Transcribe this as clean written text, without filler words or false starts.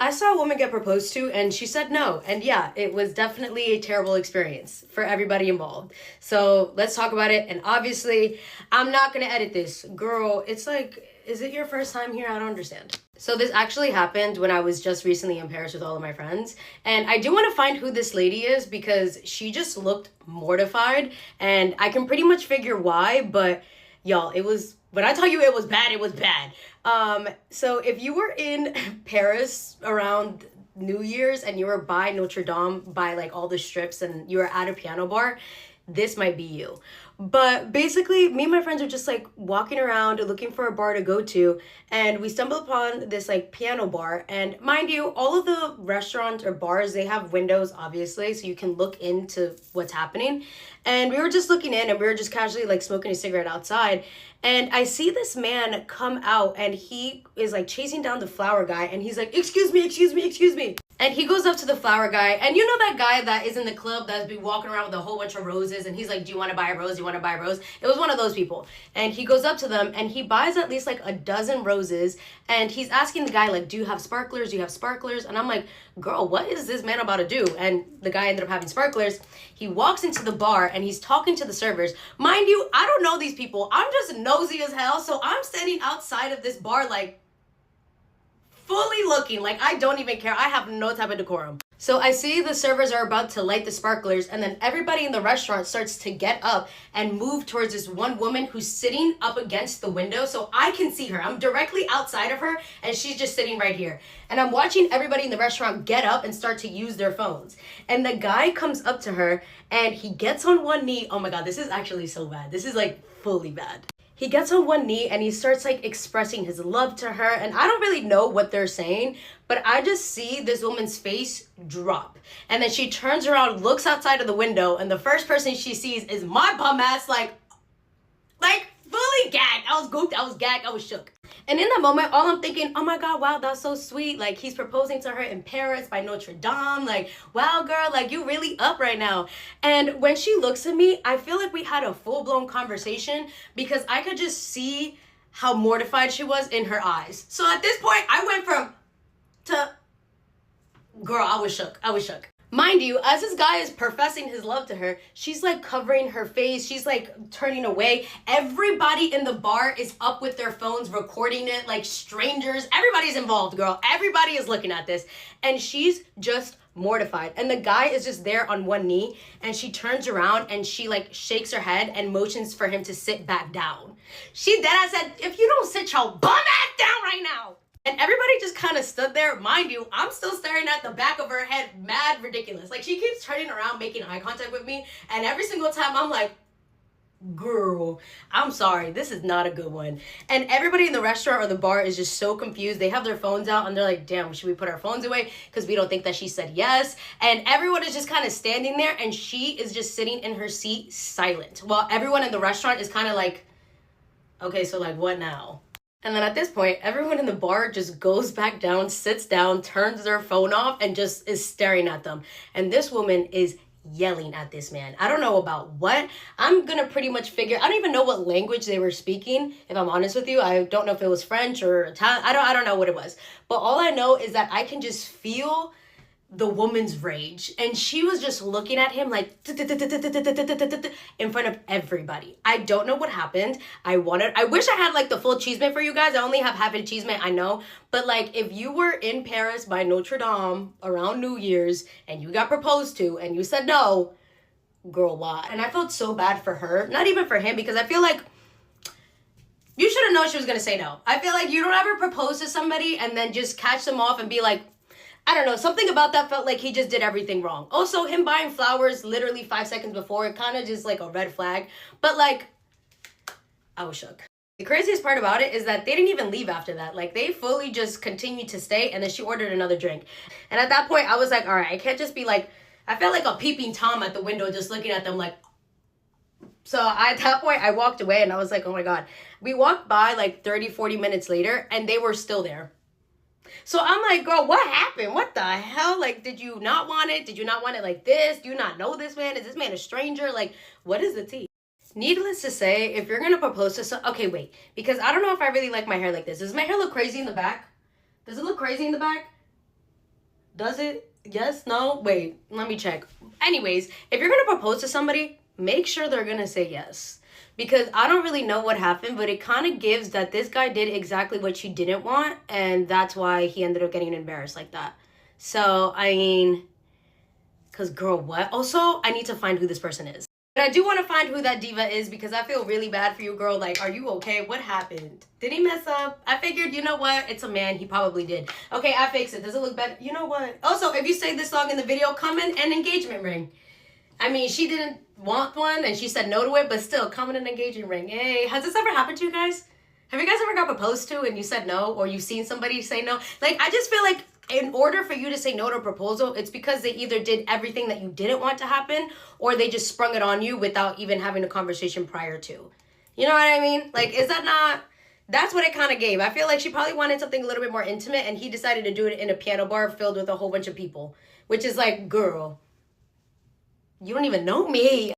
I saw a woman get proposed to and she said no. And yeah, it was definitely a terrible experience for everybody involved. So let's talk about it. And obviously, I'm not going to edit this. Girl, it's like, is it your first time here? I don't understand. So this actually happened when I was just recently in Paris with all of my friends. And I do want to find who this lady is because she just looked mortified. And I can pretty much figure why, but y'all, it was when I tell you it was bad, it was bad. So if you were in Paris around New Year's and you were by Notre Dame, by like all the strips, and you were at a piano bar, this might be you. But basically, me and my friends are just like walking around looking for a bar to go to, and we stumbled upon this like piano bar. And mind you, all of the restaurants or bars, they have windows, obviously, so you can look into what's happening. And we were just looking in and we were just casually like smoking a cigarette outside. And I see this man come out and he is like chasing down the flower guy and he's like, excuse me, excuse me, excuse me. And he goes up to the flower guy, and you know that guy that is in the club that's been walking around with a whole bunch of roses, and he's like, do you want to buy a rose? Do you want to buy a rose? It was one of those people. And he goes up to them, and he buys at least like a dozen roses, and he's asking the guy, like, do you have sparklers? Do you have sparklers? And I'm like, girl, what is this man about to do? And the guy ended up having sparklers. He walks into the bar, and he's talking to the servers. Mind you, I don't know these people. I'm just nosy as hell, so I'm standing outside of this bar like, fully looking like I don't even care. I have no type of decorum. So I see the servers are about to light the sparklers, and then everybody in the restaurant starts to get up and move towards this one woman who's sitting up against the window so I can see her. I'm directly outside of her and she's just sitting right here. And I'm watching everybody in the restaurant get up and start to use their phones. And the guy comes up to her and he gets on one knee. Oh my God, this is actually so bad. This is like fully bad. He gets on one knee and he starts like expressing his love to her, and I don't really know what they're saying, but I just see this woman's face drop. And then she turns around, looks outside of the window, and the first person she sees is my bum ass, like fully gagged. I was gooped, I was gagged, I was shook. And in that moment, all I'm thinking, oh my God, wow, that's so sweet. Like, he's proposing to her in Paris by Notre Dame. Like, wow, girl, like, you really up right now. And when she looks at me, I feel like we had a full-blown conversation because I could just see how mortified she was in her eyes. So at this point, I went from to, girl, I was shook. I was shook. Mind you, as this guy is professing his love to her, she's like covering her face. She's like turning away. Everybody in the bar is up with their phones recording it, like strangers. Everybody's involved, girl. Everybody is looking at this. And she's just mortified. And the guy is just there on one knee. And she turns around and she like shakes her head and motions for him to sit back down. She deadass said, if you don't sit your bum ass down right now. And everybody just kind of stood there. Mind you, I'm still staring at the back of her head, mad ridiculous. Like, she keeps turning around, making eye contact with me. And every single time I'm like, girl, I'm sorry, this is not a good one. And everybody in the restaurant or the bar is just so confused. They have their phones out and they're like, damn, should we put our phones away? Because we don't think that she said yes. And everyone is just kind of standing there and she is just sitting in her seat silent. While everyone in the restaurant is kind of like, okay, so like what now? And then at this point, everyone in the bar just goes back down, sits down, turns their phone off, and just is staring at them. And this woman is yelling at this man. I don't know about what. I'm gonna pretty much figure, I don't even know what language they were speaking, if I'm honest with you. I don't know if it was French or Italian. I don't know what it was. But all I know is that I can just feel the woman's rage, and she was just looking at him like in front of everybody. I don't know what happened. I wish I had like the full achievement for you guys. I only have half an achievement, I know, but like if you were in Paris by Notre Dame around New Year's and you got proposed to and you said no, girl, why? And I felt so bad for her, not even for him, because I feel like you should have known she was gonna say no. I feel like you don't ever propose to somebody and then just catch them off and be like, I don't know, something about that felt like he just did everything wrong. Also, him buying flowers literally 5 seconds before, it kind of just like a red flag. But like, I was shook. The craziest part about it is that they didn't even leave after that. Like, they fully just continued to stay, and then she ordered another drink. And at that point, I was like, all right, I can't just be like, I felt like a peeping Tom at the window just looking at them like. So at that point, I walked away and I was like, oh my God. We walked by like 30, 40 minutes later and they were still there. So I'm like, girl, what happened? What the hell? Like, did you not want it? Did you not want it like this? Do you not know this man? Is this man a stranger? Like, what is the tea? Needless to say, if you're going to propose to some... Okay, wait. Because I don't know if I really like my hair like this. Does my hair look crazy in the back? Does it look crazy in the back? Does it? Yes? No? Wait, let me check. Anyways, if you're gonna propose to somebody, make sure they're gonna say yes. Because I don't really know what happened, but it kind of gives that this guy did exactly what she didn't want, and that's why he ended up getting embarrassed like that. So, I mean, because girl, what? Also, I need to find who this person is. But I do want to find who that diva is because I feel really bad for you, girl. Like, are you okay? What happened? Did he mess up? I figured, you know what? It's a man. He probably did. Okay, I fixed it. Does it look better? You know what? Also, if you say this song in the video, comment an engagement ring. I mean, she didn't want one and she said no to it, but still, comment an engagement ring. Hey, has this ever happened to you guys? Have you guys ever got proposed to and you said no, or you've seen somebody say no? Like, I just feel like in order for you to say no to a proposal, it's because they either did everything that you didn't want to happen, or they just sprung it on you without even having a conversation prior to. You know what I mean? Like, is that not... That's what it kind of gave. I feel like she probably wanted something a little bit more intimate, and he decided to do it in a piano bar filled with a whole bunch of people. Which is like, girl, you don't even know me.